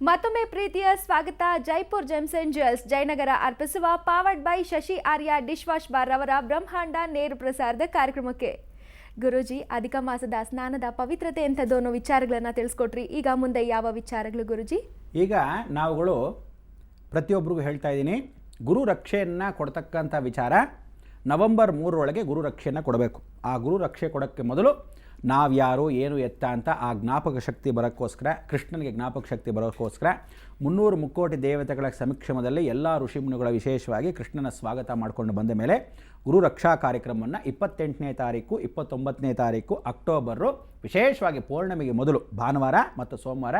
ಮತ್ತೊಮ್ಮೆ ಪ್ರೀತಿಯ ಸ್ವಾಗತ. Jaipur gems and jewels Jayanagar ಅರ್ಪಿಸುವ powered by Shashi Arya dish wash bar ಅವರ ಬ್ರಹ್ಮಾಂಡ ನೇರ ಪ್ರಸಾರದ ಕಾರ್ಯಕ್ರಮಕ್ಕೆ ಗುರೂಜಿ ಅಧಿಕ ಮಾಸದ ಸ್ನಾನದ ಪವಿತ್ರತೆ ಎಂಥದ್ದು ಅನ್ನೋ ವಿಚಾರಗಳನ್ನು ತಿಳಿಸ್ಕೊಟ್ರಿ. ಈಗ ಮುಂದೆ ಯಾವ ವಿಚಾರಗಳು ಗುರೂಜಿ? ಈಗ ನಾವುಗಳು ಪ್ರತಿಯೊಬ್ಬರಿಗೂ ಹೇಳ್ತಾ ಇದ್ದೀನಿ, ಗುರು ರಕ್ಷೆಯನ್ನು ಕೊಡ್ತಕ್ಕಂಥ ವಿಚಾರ ನವೆಂಬರ್ 3ರೊಳಗೆ ಗುರು ರಕ್ಷೆಯನ್ನು ಕೊಡಬೇಕು. ಆ ಗುರು ರಕ್ಷೆ ಕೊಡೋಕ್ಕೆ ಮೊದಲು ನಾವ್ಯಾರು ಏನು ಎತ್ತ ಅಂತ ಆ ಜ್ಞಾಪಕ ಶಕ್ತಿ ಬರೋಕ್ಕೋಸ್ಕರ, ಕೃಷ್ಣನಿಗೆ ಜ್ಞಾಪಕ ಶಕ್ತಿ ಬರೋಕ್ಕೋಸ್ಕರ 300 ಮುಕ್ಕೋಟಿ ದೇವತೆಗಳ ಸಮಕ್ಷಮದಲ್ಲಿ ಎಲ್ಲ ಋಷಿಮುನಿಗಳ ವಿಶೇಷವಾಗಿ ಕೃಷ್ಣನ ಸ್ವಾಗತ ಮಾಡಿಕೊಂಡು ಬಂದ ಮೇಲೆ ಗುರು ರಕ್ಷಾ ಕಾರ್ಯಕ್ರಮವನ್ನು 28ನೇ ತಾರೀಕು 29ನೇ ತಾರೀಕು ಅಕ್ಟೋಬರು ವಿಶೇಷವಾಗಿ ಪೌರ್ಣಮಿಗೆ ಮೊದಲು ಭಾನುವಾರ ಮತ್ತು ಸೋಮವಾರ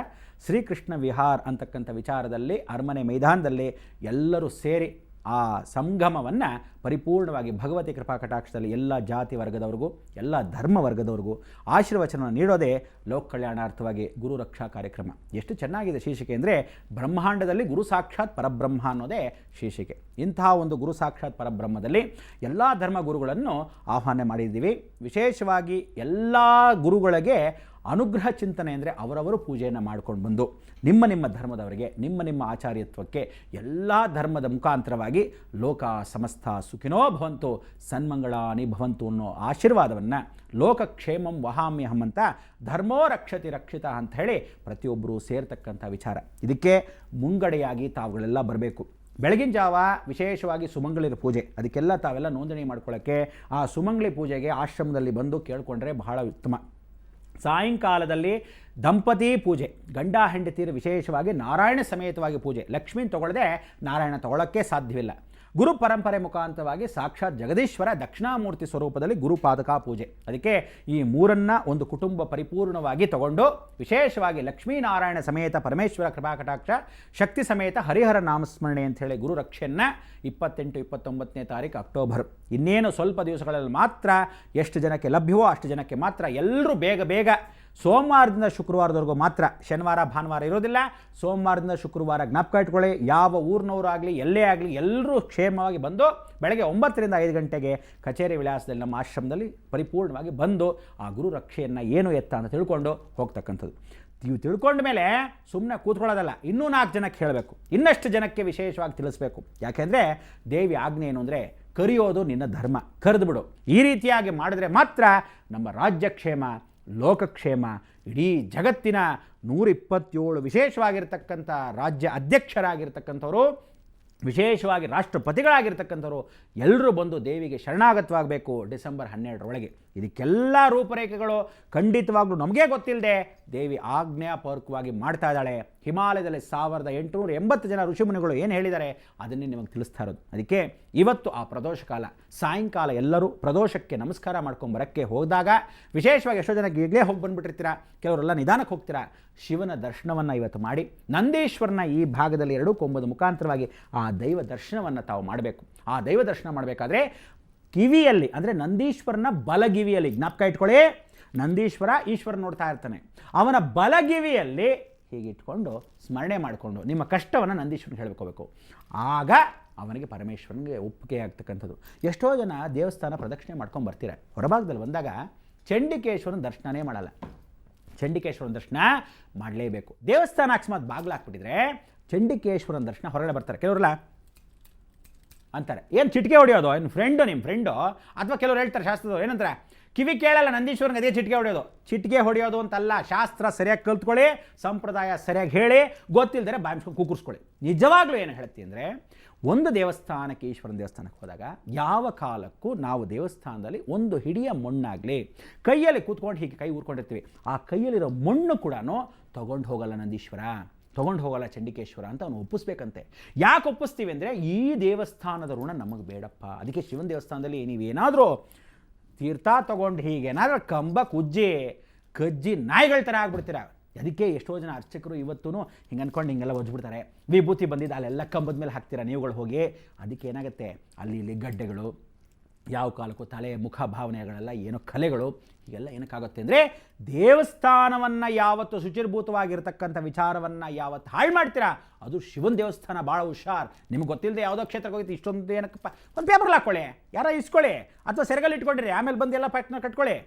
ಶ್ರೀಕೃಷ್ಣ ವಿಹಾರ್ ಅಂತಕ್ಕಂಥ ವಿಚಾರದಲ್ಲಿ ಅರಮನೆ ಮೈದಾನದಲ್ಲಿ ಎಲ್ಲರೂ ಸೇರಿ ಆ ಸಂಗಮವನ್ನು ಪರಿಪೂರ್ಣವಾಗಿ ಭಗವತಿ ಕೃಪಾ ಕಟಾಕ್ಷದಲ್ಲಿ ಎಲ್ಲ ಜಾತಿ ವರ್ಗದವ್ರಿಗೂ ಎಲ್ಲ ಧರ್ಮ ವರ್ಗದವ್ರಿಗೂ ಆಶೀರ್ವಚನವನ್ನು ನೀಡೋದೇ ಲೋಕ ಕಲ್ಯಾಣಾರ್ಥವಾಗಿ ಗುರು ರಕ್ಷಾ ಕಾರ್ಯಕ್ರಮ. ಎಷ್ಟು ಚೆನ್ನಾಗಿದೆ ಶೀರ್ಷಿಕೆ ಅಂದರೆ, ಬ್ರಹ್ಮಾಂಡದಲ್ಲಿ ಗುರು ಸಾಕ್ಷಾತ್ ಪರಬ್ರಹ್ಮ ಅನ್ನೋದೇ ಶೀರ್ಷಿಕೆ. ಇಂತಹ ಒಂದು ಗುರು ಸಾಕ್ಷಾತ್ ಪರಬ್ರಹ್ಮದಲ್ಲಿ ಎಲ್ಲ ಧರ್ಮ ಗುರುಗಳನ್ನು ಆಹ್ವಾನ ಮಾಡಿದ್ದೀವಿ. ವಿಶೇಷವಾಗಿ ಎಲ್ಲ ಗುರುಗಳಿಗೆ ಅನುಗ್ರಹ ಚಿಂತನೆ ಅಂದರೆ ಅವರವರು ಪೂಜೆಯನ್ನು ಮಾಡ್ಕೊಂಡು ಬಂದು ನಿಮ್ಮ ಧರ್ಮದವರಿಗೆ ನಿಮ್ಮ ಆಚಾರ್ಯತ್ವಕ್ಕೆ ಎಲ್ಲ ಧರ್ಮದ ಮುಖಾಂತರವಾಗಿ ಲೋಕ ಸಮಸ್ತ ಸುಖಿನೋ ಭವಂತು ಸನ್ಮಂಗಳಾನಿ ಭವಂತು ಅನ್ನೋ ಆಶೀರ್ವಾದವನ್ನು ಲೋಕಕ್ಷೇಮಂ ವಹಾಮ್ಯಹಂ ಅಂತ ಧರ್ಮೋ ರಕ್ಷತಿ ರಕ್ಷಿತ ಅಂತ ಹೇಳಿ ಪ್ರತಿಯೊಬ್ಬರೂ ಸೇರ್ತಕ್ಕಂಥ ವಿಚಾರ. ಇದಕ್ಕೆ ಮುಂಗಡೆಯಾಗಿ ತಾವುಗಳೆಲ್ಲ ಬರಬೇಕು. ಬೆಳಗಿನ ಜಾವ ವಿಶೇಷವಾಗಿ ಸುಮಂಗಳಿರ ಪೂಜೆ, ಅದಕ್ಕೆಲ್ಲ ತಾವೆಲ್ಲ ನೋಂದಣಿ ಮಾಡ್ಕೊಳ್ಳೋಕ್ಕೆ ಆ ಸುಮಂಗಲಿ ಪೂಜೆಗೆ ಆಶ್ರಮದಲ್ಲಿ ಬಂದು ಕೇಳಿಕೊಂಡ್ರೆ ಬಹಳ ಉತ್ತಮ. ಸಾಯಂಕಾಲದಲ್ಲಿ ದಂಪತಿ ಪೂಜೆ, ಗಂಡ ಹೆಂಡತಿಯರು ವಿಶೇಷವಾಗಿ ನಾರಾಯಣ ಸಮೇತವಾಗಿ ಪೂಜೆ. ಲಕ್ಷ್ಮೀನ ತಗೊಳ್ಳದೆ ನಾರಾಯಣ ತಗೊಳ್ಳೋಕ್ಕೆ ಸಾಧ್ಯವಿಲ್ಲ. ಗುರು ಪರಂಪರೆ ಮುಖಾಂತರವಾಗಿ ಸಾಕ್ಷಾತ್ ಜಗದೀಶ್ವರ ದಕ್ಷಿಣಾಮೂರ್ತಿ ಸ್ವರೂಪದಲ್ಲಿ ಗುರುಪಾದಕ ಪೂಜೆ. ಅದಕ್ಕೆ ಈ ಮೂರನ್ನು ಒಂದು ಕುಟುಂಬ ಪರಿಪೂರ್ಣವಾಗಿ ತಗೊಂಡು ವಿಶೇಷವಾಗಿ ಲಕ್ಷ್ಮೀನಾರಾಯಣ ಸಮೇತ ಪರಮೇಶ್ವರ ಕೃಪಾಕಟಾಕ್ಷ ಶಕ್ತಿ ಸಮೇತ ಹರಿಹರ ನಾಮಸ್ಮರಣೆ ಅಂಥೇಳಿ ಗುರು ರಕ್ಷೆಯನ್ನು 28, 29ನೇ ತಾರೀಕು ಅಕ್ಟೋಬರ್, ಇನ್ನೇನು ಸ್ವಲ್ಪ ದಿವಸಗಳಲ್ಲಿ ಮಾತ್ರ ಎಷ್ಟು ಜನಕ್ಕೆ ಲಭ್ಯವೋ ಅಷ್ಟು ಜನಕ್ಕೆ ಮಾತ್ರ. ಎಲ್ಲರೂ ಬೇಗ ಸೋಮವಾರದಿಂದ ಶುಕ್ರವಾರದವರೆಗೂ ಮಾತ್ರ, ಶನಿವಾರ ಭಾನುವಾರ ಇರೋದಿಲ್ಲ. ಸೋಮವಾರದಿಂದ ಶುಕ್ರವಾರ ಜ್ಞಾಪಕ ಇಟ್ಕೊಳ್ಳಿ. ಯಾವ ಊರಿನವರಾಗಲಿ ಎಲ್ಲೇ ಆಗಲಿ ಎಲ್ಲರೂ ಕ್ಷೇಮವಾಗಿ ಬಂದು ಬೆಳಗ್ಗೆ 9ರಿಂದ 5 ಗಂಟೆಗೆ ಕಚೇರಿ ವಿಳಾಸದಲ್ಲಿ ನಮ್ಮ ಆಶ್ರಮದಲ್ಲಿ ಪರಿಪೂರ್ಣವಾಗಿ ಬಂದು ಆ ಗುರು ರಕ್ಷೆಯನ್ನು ಏನು ಎತ್ತ ಅಂತ ತಿಳ್ಕೊಂಡು ಹೋಗ್ತಕ್ಕಂಥದ್ದು. ನೀವು ತಿಳ್ಕೊಂಡ ಮೇಲೆ ಸುಮ್ಮನೆ ಕೂತ್ಕೊಳ್ಳೋದಲ್ಲ, ಇನ್ನೂ 4 ಜನಕ್ಕೆ ಹೇಳಬೇಕು, ಇನ್ನಷ್ಟು ಜನಕ್ಕೆ ವಿಶೇಷವಾಗಿ ತಿಳಿಸ್ಬೇಕು. ಯಾಕೆಂದರೆ ದೇವಿ ಆಜ್ಞೆ ಏನು ಅಂದರೆ, ಕರೆಯೋದು ನಿನ್ನ ಧರ್ಮ, ಕರೆದು ಬಿಡು. ಈ ರೀತಿಯಾಗಿ ಮಾಡಿದ್ರೆ ಮಾತ್ರ ನಮ್ಮ ರಾಜ್ಯಕ್ಷೇಮ, ಲೋಕಕ್ಷೇಮ, ಇಡೀ ಜಗತ್ತಿನ 127 ವಿಶೇಷವಾಗಿರ್ತಕ್ಕಂಥ ರಾಜ್ಯ ಅಧ್ಯಕ್ಷರಾಗಿರ್ತಕ್ಕಂಥವರು, ವಿಶೇಷವಾಗಿ ರಾಷ್ಟ್ರಪತಿಗಳಾಗಿರ್ತಕ್ಕಂಥವ್ರು ಎಲ್ಲರೂ ಬಂದು ದೇವಿಗೆ ಶರಣಾಗತವಾಗಬೇಕು ಡಿಸೆಂಬರ್ 12ರೊಳಗೆ. ಇದಕ್ಕೆಲ್ಲ ರೂಪರೇಖೆಗಳು ಖಂಡಿತವಾಗ್ಲೂ ನಮಗೇ ಗೊತ್ತಿಲ್ಲದೆ ದೇವಿ ಆಜ್ಞಾಪೂರ್ವಕವಾಗಿ ಮಾಡ್ತಾ ಇದ್ದಾಳೆ. ಹಿಮಾಲಯದಲ್ಲಿ 1880 ಜನ ಋಷಿಮುನಿಗಳು ಏನು ಹೇಳಿದ್ದಾರೆ ಅದನ್ನೇ ನಿಮಗೆ ತಿಳಿಸ್ತಾ ಇರೋದು. ಅದಕ್ಕೆ ಇವತ್ತು ಆ ಪ್ರದೋಷ ಕಾಲ ಸಾಯಂಕಾಲ ಎಲ್ಲರೂ ಪ್ರದೋಷಕ್ಕೆ ನಮಸ್ಕಾರ ಮಾಡ್ಕೊಂಬರೋಕ್ಕೆ ಹೋದಾಗ ವಿಶೇಷವಾಗಿ ಎಷ್ಟೋ ಜನಕ್ಕೆ ಈಗಲೇ ಹೋಗಿ ಬಂದುಬಿಟ್ಟಿರ್ತೀರ, ಕೆಲವರೆಲ್ಲ ನಿಧಾನಕ್ಕೆ ಹೋಗ್ತೀರಾ. ಶಿವನ ದರ್ಶನವನ್ನು ಇವತ್ತು ಮಾಡಿ ನಂದೀಶ್ವರನ ಈ ಭಾಗದಲ್ಲಿ 2 ಕೊಂಬದ ಮುಖಾಂತರವಾಗಿ ಆ ದೈವ ದರ್ಶನವನ್ನು ತಾವು ಮಾಡಬೇಕು. ಆ ದೈವ ದರ್ಶನ ಮಾಡಬೇಕಾದ್ರೆ ಕಿವಿಯಲ್ಲಿ ಅಂದರೆ ನಂದೀಶ್ವರನ ಬಲಗಿವಿಯಲ್ಲಿ ಜ್ಞಾಪಕ ಇಟ್ಕೊಳ್ಳಿ, ನಂದೀಶ್ವರ ಈಶ್ವರ ನೋಡ್ತಾ ಇರ್ತಾನೆ, ಅವನ ಬಲಗಿವಿಯಲ್ಲಿ ಹೀಗೆ ಇಟ್ಕೊಂಡು ಸ್ಮರಣೆ ಮಾಡಿಕೊಂಡು ನಿಮ್ಮ ಕಷ್ಟವನ್ನು ನಂದೀಶ್ವರನಿಗೆ ಹೇಳ್ಕೋಬೇಕು. ಆಗ ಅವನಿಗೆ ಪರಮೇಶ್ವರನಿಗೆ ಒಪ್ಪಿಗೆ ಆಗ್ತಕ್ಕಂಥದ್ದು. ಎಷ್ಟೋ ಜನ ದೇವಸ್ಥಾನ ಪ್ರದಕ್ಷಿಣೆ ಮಾಡ್ಕೊಂಡು ಬರ್ತೀರ, ಹೊರಭಾಗದಲ್ಲಿ ಬಂದಾಗ ಚಂಡಿಕೇಶ್ವರನ ದರ್ಶನನೇ ಮಾಡಲ್ಲ. ಚಂಡಿಕೇಶ್ವರನ ದರ್ಶನ ಮಾಡಲೇಬೇಕು. ದೇವಸ್ಥಾನ ಅಕಸ್ಮಾತ್ ಬಾಗಿಲು ಹಾಕ್ಬಿಟ್ಟಿದ್ರೆ ಚಂಡಿಕೇಶ್ವರನ ದರ್ಶನ ಹೊರಗಡೆ ಬರ್ತಾರೆ. ಕೆಲವರೆಲ್ಲ ಅಂತಾರೆ, ಏನು ಚಿಟಿಕೆ ಹೊಡೆಯೋದು, ಏನು ನಿಮ್ಮ ಫ್ರೆಂಡು ಅಥವಾ ಕೆಲವರು ಹೇಳ್ತಾರೆ ಶಾಸ್ತ್ರದವ್ರು ಏನಂತಾರೆ, ಕಿವಿ ಕೇಳಲ್ಲ ನಂದೀಶ್ವರನಿಗೆ ಅದೇ ಚಿಟಿಕೆ ಹೊಡೆಯೋದು. ಚಿಟಿಕೆ ಹೊಡೆಯೋದು ಅಂತಲ್ಲ, ಶಾಸ್ತ್ರ ಸರಿಯಾಗಿ ಕಲ್ತ್ಕೊಳ್ಳಿ, ಸಂಪ್ರದಾಯ ಸರಿಯಾಗಿ ಹೇಳಿ, ಗೊತ್ತಿಲ್ಲದರೆ ಬಾಯಿಸ್ಕೊಂಡು ಕೂಕುರ್ಸ್ಕೊಳ್ಳಿ. ನಿಜವಾಗ್ಲೂ ಏನು ಹೇಳ್ತೀವಿ ಅಂದರೆ, ಒಂದು ದೇವಸ್ಥಾನಕ್ಕೆ ಈಶ್ವರನ ದೇವಸ್ಥಾನಕ್ಕೆ ಹೋದಾಗ ಯಾವ ಕಾಲಕ್ಕೂ ನಾವು ದೇವಸ್ಥಾನದಲ್ಲಿ ಒಂದು ಹಿಡಿಯ ಮಣ್ಣಾಗಲಿ ಕೈಯಲ್ಲಿ ಕೂತ್ಕೊಂಡು ಹೀಗೆ ಕೈ ಊರ್ಕೊಂಡಿರ್ತೀವಿ, ಆ ಕೈಯಲ್ಲಿರೋ ಮಣ್ಣು ಕೂಡ ತೊಗೊಂಡು ಹೋಗಲ್ಲ ನಂದೀಶ್ವರ, ತೊಗೊಂಡು ಹೋಗಲ್ಲ ಚಂಡಿಕೇಶ್ವರ ಅಂತ ಅವನು ಒಪ್ಪಿಸ್ಬೇಕಂತೆ. ಯಾಕೆ ಒಪ್ಪಿಸ್ತೀವಿ ಅಂದರೆ, ಈ ದೇವಸ್ಥಾನದ ಋಣ ನಮಗೆ ಬೇಡಪ್ಪ. ಅದಕ್ಕೆ ಶಿವನ ದೇವಸ್ಥಾನದಲ್ಲಿ ನೀವೇನಾದರೂ ತೀರ್ಥ ತೊಗೊಂಡು ಹೀಗೇನಾದ್ರೂ ಕಂಬ ಕಜ್ಜಿ ನಾಯಿಗಳ ಥರ ಆಗ್ಬಿಡ್ತೀರ. ಅದಕ್ಕೆ ಎಷ್ಟೋ ಜನ ಅರ್ಚಕರು ಇವತ್ತೂ ಹಿಂಗೆ ಅಂದ್ಕೊಂಡು ಹಿಂಗೆಲ್ಲ ಒಜ್ಬಿಡ್ತಾರೆ. ವಿಭೂತಿ ಬಂದಿದ್ದು ಅಲ್ಲೆಲ್ಲ ಕಂಬದ ಮೇಲೆ ಹಾಕ್ತೀರ ನೀವುಗಳು ಹೋಗಿ. ಅದಕ್ಕೆ ಏನಾಗುತ್ತೆ, ಅಲ್ಲಿ ಗಡ್ಡೆಗಳು, ಯಾವ ಕಾಲಕ್ಕೂ ತಲೆ ಮುಖ ಭಾವನೆಗಳೆಲ್ಲ ಏನೋ ಕಲೆಗಳು, ಹೀಗೆಲ್ಲ ಏನಕ್ಕಾಗುತ್ತೆ ಅಂದರೆ, ದೇವಸ್ಥಾನವನ್ನು ಯಾವತ್ತು ಶುಚಿರ್ಭೂತವಾಗಿರ್ತಕ್ಕಂಥ ವಿಚಾರವನ್ನು ಯಾವತ್ತು ಹಾಳು ಮಾಡ್ತೀರಾ ಅದು ಶಿವನ ದೇವಸ್ಥಾನ. ಭಾಳ ಹುಷಾರ್. ನಿಮ್ಗೆ ಗೊತ್ತಿಲ್ಲದೆ ಯಾವುದೋ ಕ್ಷೇತ್ರಕ್ಕೆ ಹೋಗಿತ್ತು, ಇಷ್ಟೊಂದು ಏನಕ್ಕಪ್ಪ ಒಂದು ಪೇಪರ್ಲ್ಲಿ ಹಾಕ್ಕೊಳ್ಳಿ, ಯಾರೋ ಇಸ್ಕೊಳ್ಳಿ, ಅಥವಾ ಸೆರಗಲ್ಲಿ ಇಟ್ಕೊಂಡಿರಿ, ಆಮೇಲೆ ಬಂದು ಎಲ್ಲ ಪ್ಯಾಕ್ನ ಕಟ್ಕೊಳ್ಳಿ.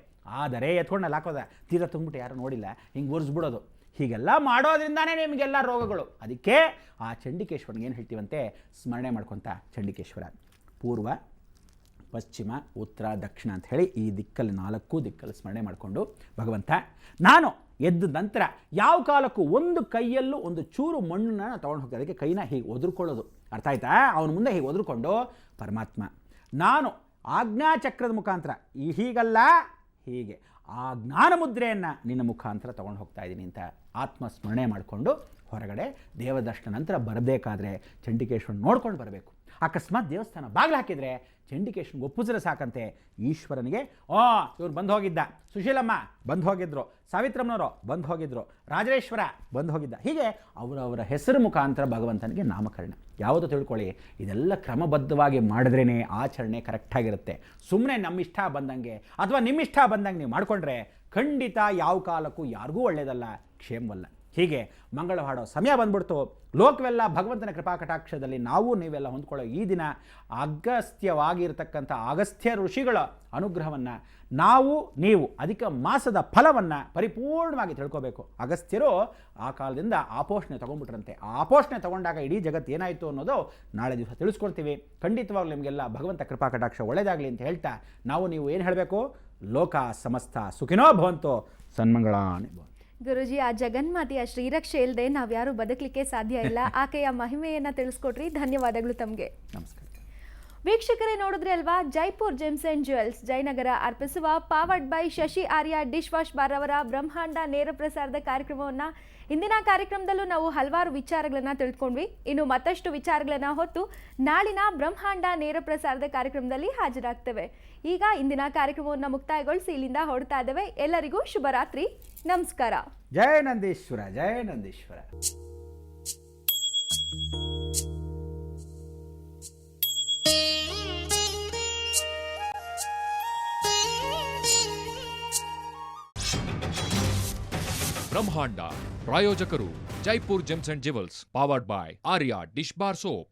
ಆದರೆ ಎತ್ಕೊಂಡಲ್ಲಿ ಹಾಕೋದ ತೀರ ತುಂಬಿಟ್ಟು ಯಾರು ನೋಡಿಲ್ಲ ಹಿಂಗೆ ಒರೆಸ್ಬಿಡೋದು. ಹೀಗೆಲ್ಲ ಮಾಡೋದ್ರಿಂದಾನೇ ನಿಮಗೆಲ್ಲ ರೋಗಗಳು. ಅದಕ್ಕೆ ಆ ಚಂಡಿಕೇಶ್ವರನಿಗೆ ಏನು ಹೇಳ್ತೀವಂತೆ, ಸ್ಮರಣೆ ಮಾಡ್ಕೊತ ಚಂಡಿಕೇಶ್ವರ ಪೂರ್ವ, ಪಶ್ಚಿಮ, ಉತ್ತರ, ದಕ್ಷಿಣ ಅಂತ ಹೇಳಿ ಈ ದಿಕ್ಕಲ್ಲಿ 4 ದಿಕ್ಕಲ್ಲಿ ಸ್ಮರಣೆ ಮಾಡಿಕೊಂಡು, ಭಗವಂತ ನಾನು ಎದ್ದ ನಂತರ ಯಾವ ಕಾಲಕ್ಕೂ ಒಂದು ಕೈಯಲ್ಲೂ ಒಂದು ಚೂರು ಮಣ್ಣನ್ನು ತೊಗೊಂಡು ಹೋಗ್ತಾರೆ. ಅದಕ್ಕೆ ಕೈನ ಹೀಗೆ ಒದರ್ಕೊಳ್ಳೋದು, ಅರ್ಥ ಆಯ್ತಾ? ಅವನ ಮುಂದೆ ಹೀಗೆ ಒದರ್ಕೊಂಡು, ಪರಮಾತ್ಮ ನಾನು ಆಜ್ಞಾಚಕ್ರದ ಮುಖಾಂತರ ಹೀಗಲ್ಲ ಹೀಗೆ ಆ ಜ್ಞಾನ ಮುದ್ರೆಯನ್ನು ನಿನ್ನ ಮುಖಾಂತರ ತೊಗೊಂಡು ಹೋಗ್ತಾ ಇದ್ದೀನಿ ಅಂತ ಆತ್ಮಸ್ಮರಣೆ ಮಾಡಿಕೊಂಡು ಹೊರಗಡೆ ದೇವದರ್ಶನ ನಂತರ ಬರಬೇಕಾದ್ರೆ ಚಂಡಿಕೇಶ್ವರನ ನೋಡ್ಕೊಂಡು ಬರಬೇಕು. ಅಕಸ್ಮಾತ್ ದೇವಸ್ಥಾನ ಬಾಗಿಲು ಹಾಕಿದರೆ ಚಂಡಿಕೇಶ್ವರನಿಗೆ ಒಪ್ಪಿಸಿದ್ರೆ ಸಾಕಂತೆ ಈಶ್ವರನಿಗೆ, ಇವ್ರು ಬಂದು ಹೋಗಿದ್ದ, ಸುಶೀಲಮ್ಮ ಬಂದು ಹೋಗಿದ್ರು, ಸಾವಿತ್ರಮ್ಮನವರು ಬಂದು ಹೋಗಿದ್ರು, ರಾಜರೇಶ್ವರ ಬಂದು ಹೋಗಿದ್ದ, ಹೀಗೆ ಅವರವರ ಹೆಸರು ಮುಖಾಂತರ ಭಗವಂತನಿಗೆ ನಾಮಕರಣ. ಯಾವುದು ತಿಳ್ಕೊಳ್ಳಿ, ಇದೆಲ್ಲ ಕ್ರಮಬದ್ಧವಾಗಿ ಮಾಡಿದ್ರೇ ಆಚರಣೆ ಕರೆಕ್ಟಾಗಿರುತ್ತೆ. ಸುಮ್ಮನೆ ನಮ್ಮಿಷ್ಟ ಬಂದಂಗೆ ಅಥವಾ ನಿಮ್ಮಿಷ್ಟ ಬಂದಂಗೆ ನೀವು ಮಾಡಿಕೊಂಡ್ರೆ ಖಂಡಿತ ಯಾವ ಕಾಲಕ್ಕೂ ಯಾರಿಗೂ ಒಳ್ಳೆಯದಲ್ಲ, ಕ್ಷೇಮವಲ್ಲ. ಹೀಗೆ ಮಂಗಳ ಹಾಡೋ ಸಮಯ ಬಂದ್ಬಿಡ್ತು. ಲೋಕವೆಲ್ಲ ಭಗವಂತನ ಕೃಪಾ ಕಟಾಕ್ಷದಲ್ಲಿ ನಾವು ನೀವೆಲ್ಲ ಹೊಂದ್ಕೊಳ್ಳೋ ಈ ದಿನ ಅಗಸ್ತ್ಯವಾಗಿರ್ತಕ್ಕಂಥ ಅಗಸ್ತ್ಯ ಋಷಿಗಳ ಅನುಗ್ರಹವನ್ನು ನಾವು ನೀವು ಅಧಿಕ ಮಾಸದ ಫಲವನ್ನು ಪರಿಪೂರ್ಣವಾಗಿ ತಿಳ್ಕೋಬೇಕು. ಅಗಸ್ತ್ಯರು ಆ ಕಾಲದಿಂದ ಆಪೋಷಣೆ ತೊಗೊಂಡ್ಬಿಟ್ರಂತೆ. ಆ ಆಪೋಷಣೆ ತೊಗೊಂಡಾಗ ಇಡೀ ಜಗತ್ತು ಏನಾಯಿತು ಅನ್ನೋದು ನಾಳೆ ದಿವಸ ತಿಳಿಸ್ಕೊಡ್ತೀವಿ. ಖಂಡಿತವಾಗ್ಲೂ ನಿಮಗೆಲ್ಲ ಭಗವಂತ ಕೃಪಾ ಕಟಾಕ್ಷ ಒಳ್ಳೆಯದಾಗಲಿ ಅಂತ ಹೇಳ್ತಾ ನಾವು ನೀವು ಏನು ಹೇಳಬೇಕು, ಲೋಕ ಸಮಸ್ತ ಸುಖಿನೋ ಭವಂತು, ಸನ್ಮಂಗಳಾನಿ ಭವಂತು. ಗುರುಜಿ, ಆ ಜಗನ್ಮಾತೆಯ ಶ್ರೀರಕ್ಷೆ ಇಲ್ಲದೆ ನಾವ್ಯಾರು ಬದುಕಲಿಕ್ಕೆ ಸಾಧ್ಯ ಇಲ್ಲ. ಆಕೆಯ ಮಹಿಮೆಯನ್ನು ತಿಳಿಸ್ಕೊಟ್ರಿ, ಧನ್ಯವಾದಗಳು ತಮಗೆ. ನಮಸ್ಕಾರ ವೀಕ್ಷಕರೇ, ನೋಡಿದ್ರಿ ಅಲ್ವಾ, Jaipur gems and jewels Jayanagar ಅರ್ಪಿಸುವ powered by Shashi Arya dish wash bar ಅವರ ಬ್ರಹ್ಮಾಂಡ ನೇರ ಪ್ರಸಾರದ ಕಾರ್ಯಕ್ರಮವನ್ನು ಇಂದಿನ ಕಾರ್ಯಕ್ರಮದಲ್ಲೂ ನಾವು ಹಲವಾರು ವಿಚಾರಗಳನ್ನು ತಿಳ್ಕೊಂಡ್ವಿ. ಇನ್ನು ಮತ್ತಷ್ಟು ವಿಚಾರಗಳನ್ನು ಹೊತ್ತು ನಾಳಿನ ಬ್ರಹ್ಮಾಂಡ ನೇರ ಪ್ರಸಾರದ ಕಾರ್ಯಕ್ರಮದಲ್ಲಿ ಹಾಜರಾಗ್ತೇವೆ. ಈಗ ಇಂದಿನ ಕಾರ್ಯಕ್ರಮವನ್ನು ಮುಕ್ತಾಯಗೊಳಿಸಿ ಇಲ್ಲಿಂದ ಹೊರಡ್ತಾ ಇದ್ದೇವೆ. ಎಲ್ಲರಿಗೂ ಶುಭರಾತ್ರಿ, ನಮಸ್ಕಾರ. ಜಯ ನಂದೀಶ್ವರ, ಜಯ ನಂದೀಶ್ವರ. ಬ್ರಹ್ಮಾಂಡ ಪ್ರಾಯೋಜಕರು Jaipur gems and jewels, powered by Arya dish bar soap.